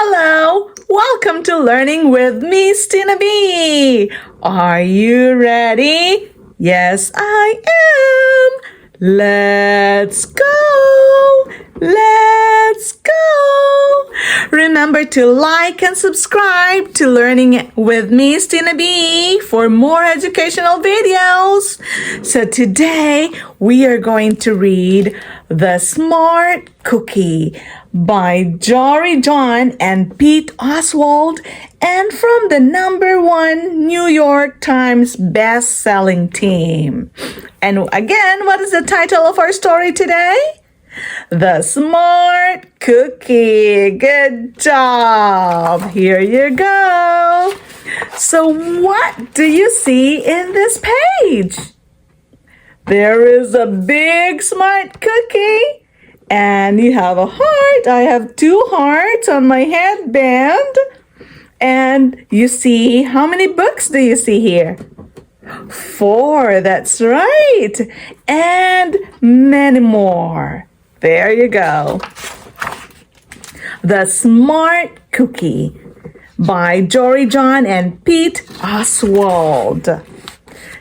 Hello! Welcome to Learning with Miss Tina B. Are you ready? Yes, I am. Let's go! Let's go! Remember to like and subscribe to Learning with Miss Tina B for more educational videos. So today we are going to read The Smart Cookie by Jory John and Pete Oswald, and from the #1 New York Times best-selling team. And again, what is the title of our story today? The Smart Cookie. Good job. Here you go. So what do you see in this page? There is a big smart cookie. And you have a heart. I have 2 hearts on my headband. And you see, how many books do you see here? 4, that's right. And many more. There you go. The Smart Cookie by Jory John and Pete Oswald.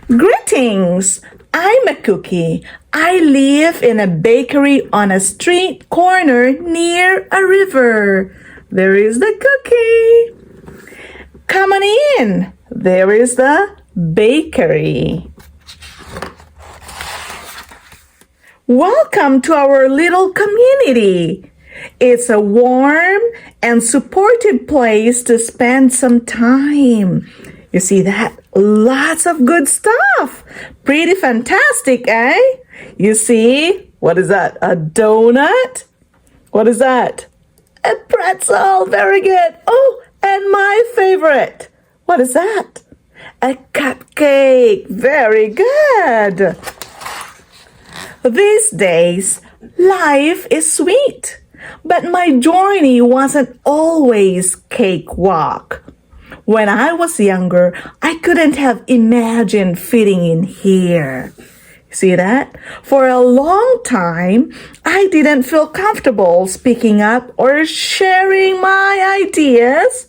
Greetings. I'm a cookie. I live in a bakery on a street corner near a river. There is the cookie. Come on in. There is the bakery. Welcome to our little community. It's a warm and supportive place to spend some time. You see that? Lots of good stuff. Pretty fantastic, eh? You see? What is that? A donut? What is that? A pretzel. Very good. Oh, and my favorite. What is that? A cupcake. Very good. These days, life is sweet. But my journey wasn't always cakewalk. When I was younger, I couldn't have imagined fitting in here. See that? For a long time, I didn't feel comfortable speaking up or sharing my ideas.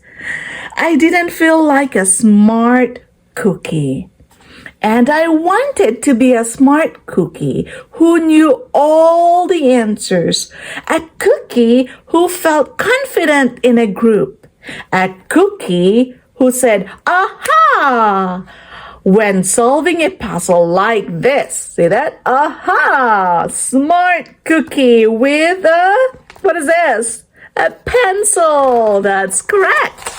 I didn't feel like a smart cookie. And I wanted to be a smart cookie who knew all the answers. A cookie who felt confident in a group. A cookie who said, aha, when solving a puzzle like this. See that? Aha, smart cookie with what is this? A pencil. That's correct.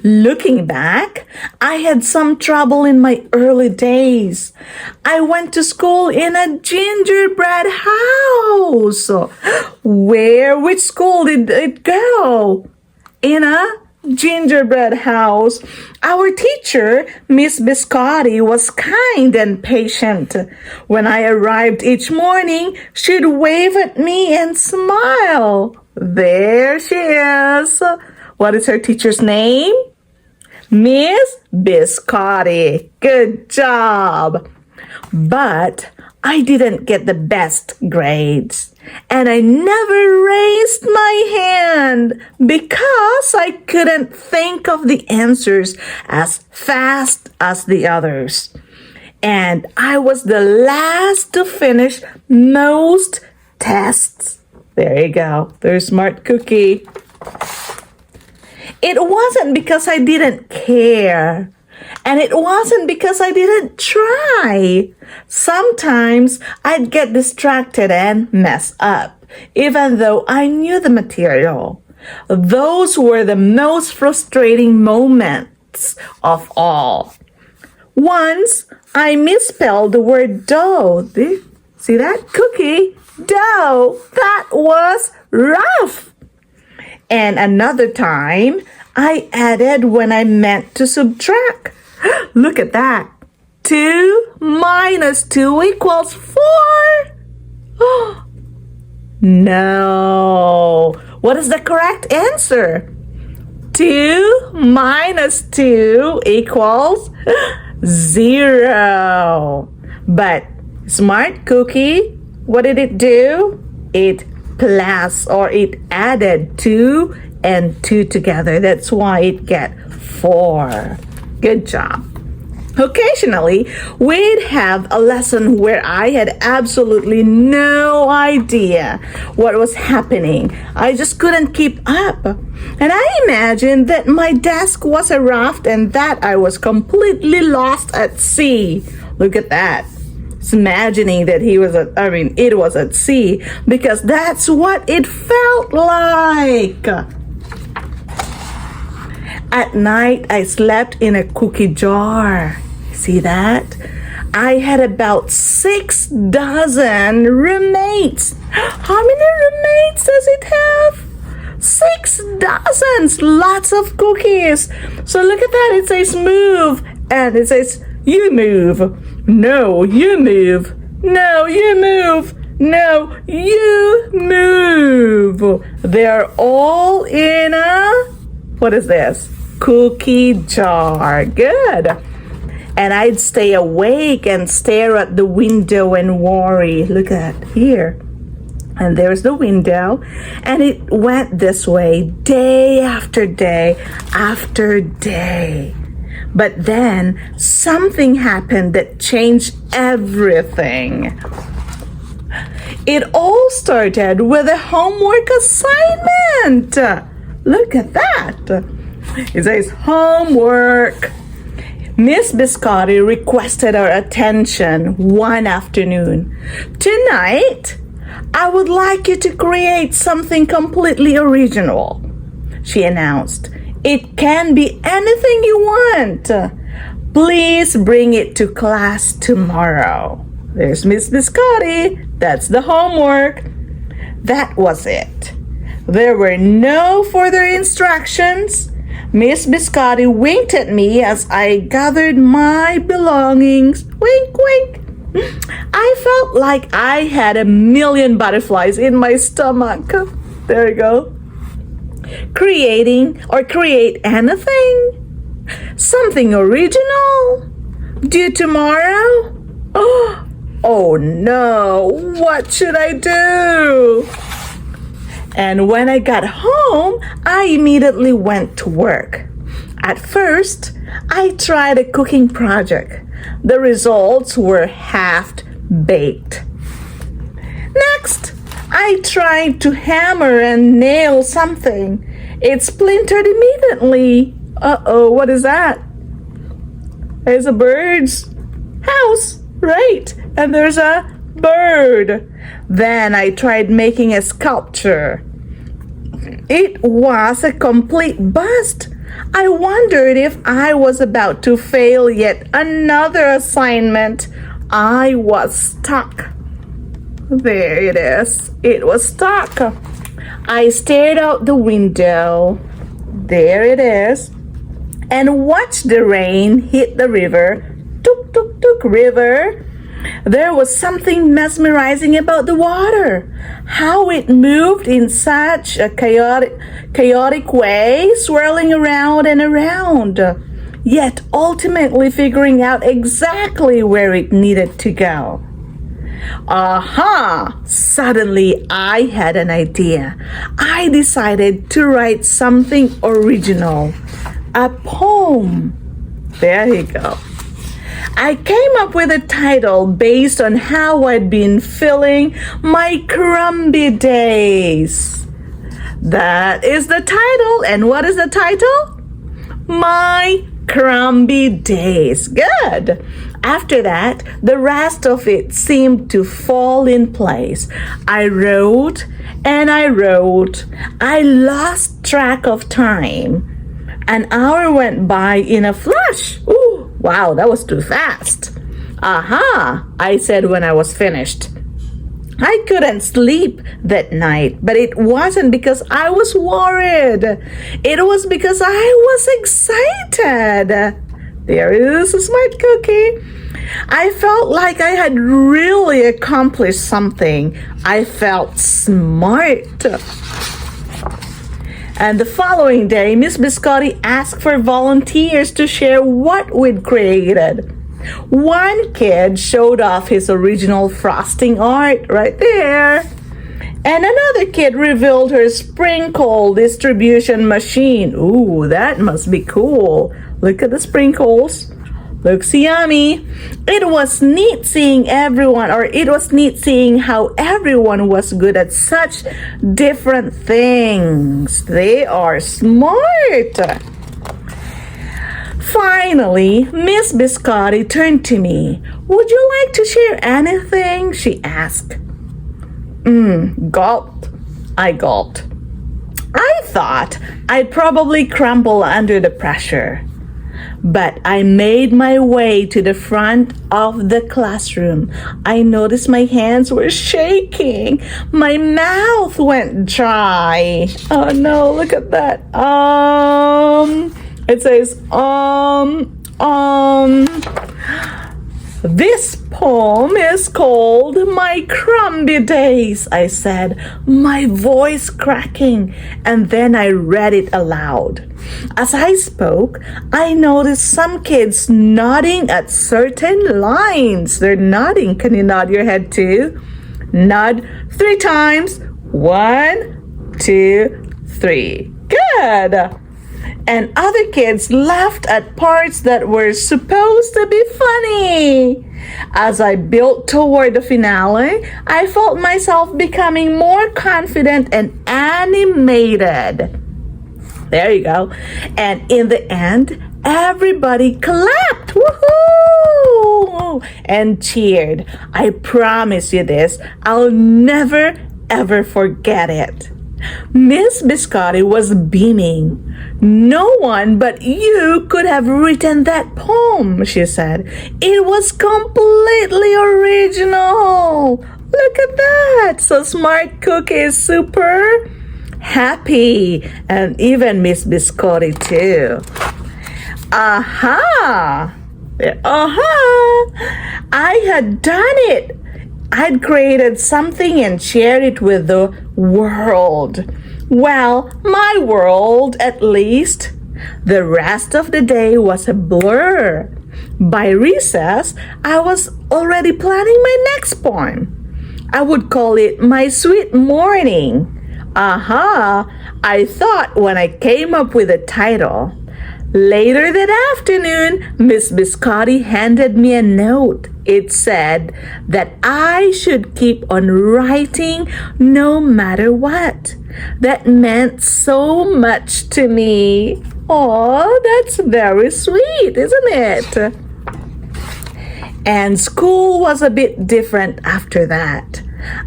Looking back, I had some trouble in my early days. I went to school in a gingerbread house. Which school did it go? In a gingerbread house. Our teacher, Miss Biscotti, was kind and patient. When I arrived each morning, she'd wave at me and smile. There she is. What is her teacher's name? Miss Biscotti. Good job. But I didn't get the best grades. And I never raised my hand because I couldn't think of the answers as fast as the others. And I was the last to finish most tests. There you go. There's smart cookie. It wasn't because I didn't care. And it wasn't because I didn't try. Sometimes I'd get distracted and mess up, even though I knew the material. Those were the most frustrating moments of all. Once I misspelled the word dough. See that? Cookie, dough. That was rough. And another time, I added when I meant to subtract. Look at that. 2 minus 2 equals 4. No. What is the correct answer? 2 minus 2 equals 0. But smart cookie, what did it do? It added 2 and 2 together. That's why it get 4. Good job. Occasionally, we'd have a lesson where I had absolutely no idea what was happening. I just couldn't keep up. And I imagined that my desk was a raft and that I was completely lost at sea. Look at that. It's imagining that it was at sea because that's what it felt like. At night, I slept in a cookie jar. See that? I had about 6 dozen roommates. How many roommates does it have? 6 dozens. Lots of cookies. So look at that. It says move. And it says you move. No, you move. No, you move. No, you move. They're all in a, what is this? Cookie jar. Good. And I'd stay awake and stare at the window and worry. Look at here. And there's the window. And it went this way day after day after day. But then something happened that changed everything. It all started with a homework assignment. Look at that. It says homework. Miss Biscotti requested our attention one afternoon. Tonight, I would like you to create something completely original, she announced. It can be anything you want. Please bring it to class tomorrow. There's Miss Biscotti. That's the homework. That was it. There were no further instructions. Miss Biscotti winked at me as I gathered my belongings. Wink, wink. I felt like I had a million butterflies in my stomach. There you go. Create anything. Something original. Due tomorrow. Oh no, what should I do? And when I got home, I immediately went to work. At first, I tried a cooking project. The results were half-baked. Next, I tried to hammer and nail something. It splintered immediately. Uh-oh, what is that? There's a bird's house, right? And there's a bird. Then I tried making a sculpture. It was a complete bust. I wondered if I was about to fail yet another assignment. I was stuck. There it is. It was stuck. I stared out the window. There it is. And watched the rain hit the river. Tuk, tuk, tuk, river. There was something mesmerizing about the water. How it moved in such a chaotic way, swirling around and around, yet ultimately figuring out exactly where it needed to go. Aha! Suddenly I had an idea. I decided to write something original. A poem. There you go. I came up with a title based on how I'd been feeling my crumby days. That is the title. And what is the title? My crumby days. Good. After that, the rest of it seemed to fall in place. I wrote and I wrote. I lost track of time. An hour went by in a flash. Ooh, wow, that was too fast. Aha, I said when I was finished. I couldn't sleep that night, but it wasn't because I was worried. It was because I was excited. There is a smart cookie. I felt like I had really accomplished something. I felt smart. And the following day, Miss Biscotti asked for volunteers to share what we'd created. One kid showed off his original frosting art right there. And another kid revealed her sprinkle distribution machine. Ooh, that must be cool. Look at the sprinkles. Looks yummy. It was neat seeing how everyone was good at such different things. They are smart. Finally, Miss Biscotti turned to me. Would you like to share anything? She asked. Gulped. I gulped. I thought I'd probably crumble under the pressure. But I made my way to the front of the classroom. I noticed my hands were shaking. My mouth went dry. Oh no, look at that. It says, This poem is called My Crumby Days, I said, my voice cracking, and then I read it aloud. As I spoke, I noticed some kids nodding at certain lines. They're nodding. Can you nod your head too? Nod 3 times. 1, 2, 3. Good. And other kids laughed at parts that were supposed to be funny. As I built toward the finale, I felt myself becoming more confident and animated. There you go. And in the end, everybody clapped. Woohoo! And cheered. I promise you this, I'll never ever forget it. Miss Biscotti was beaming. No one but you could have written that poem, she said. It was completely original. Look at that. So Smart Cookie is super happy. And even Miss Biscotti too. Aha! Aha! I had done it. I'd created something and shared it with the world. Well, my world at least. The rest of the day was a blur. By recess, I was already planning my next poem. I would call it My Sweet Morning. Aha! I thought when I came up with a title. Later that afternoon, Miss Biscotti handed me a note. It said that I should keep on writing no matter what. That meant so much to me. Oh, that's very sweet, isn't it? And school was a bit different after that.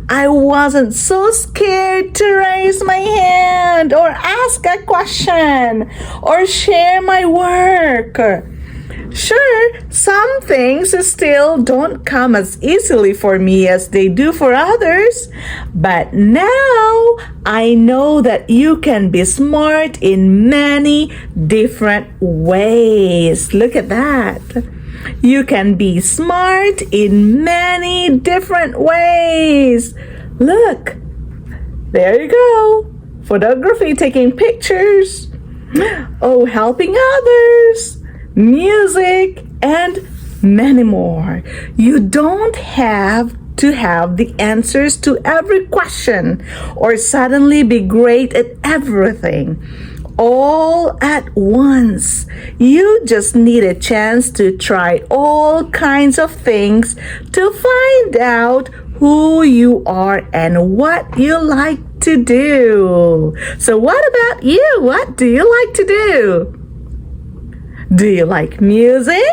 I wasn't so scared to raise my hand or ask a question or share my work. Sure, some things still don't come as easily for me as they do for others, but now I know that you can be smart in many different ways. Look at that. You can be smart in many different ways. Look, there you go. Photography, taking pictures. Oh, helping others. Music, and many more. You don't have to have the answers to every question or suddenly be great at everything all at once. You just need a chance to try all kinds of things to find out who you are and what you like to do. So what about you? What do you like to do? Do you like music?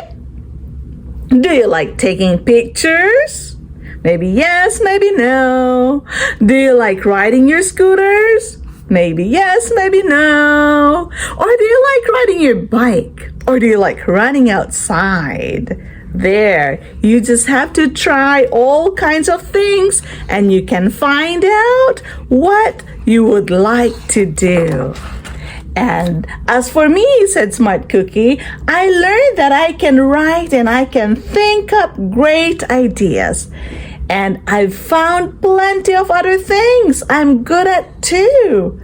Do you like taking pictures? Maybe yes, maybe no. Do you like riding your scooters? Maybe yes, maybe no. Or do you like riding your bike? Or do you like running outside? There, you just have to try all kinds of things and you can find out what you would like to do. And as for me, said Smart Cookie, I learned that I can write and I can think up great ideas. And I've found plenty of other things I'm good at too.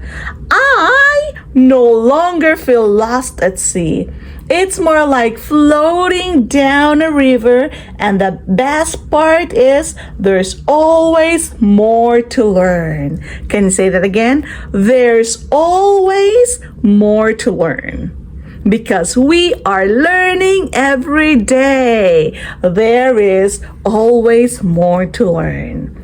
I no longer feel lost at sea. It's more like floating down a river, and the best part is there's always more to learn. Can you say that again? There's always more to learn. Because we are learning every day. There is always more to learn.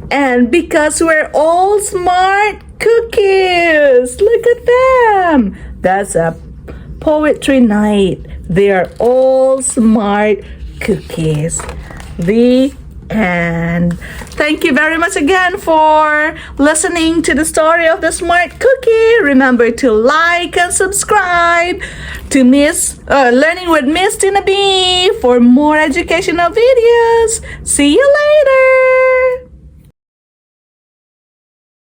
And because we're all smart cookies. Look at them. That's a poetry night. They are all smart cookies. The end. Thank you very much again for listening to the story of the smart cookie. Remember to like and subscribe to Miss Learning with Miss Tina B for more educational videos. See you later.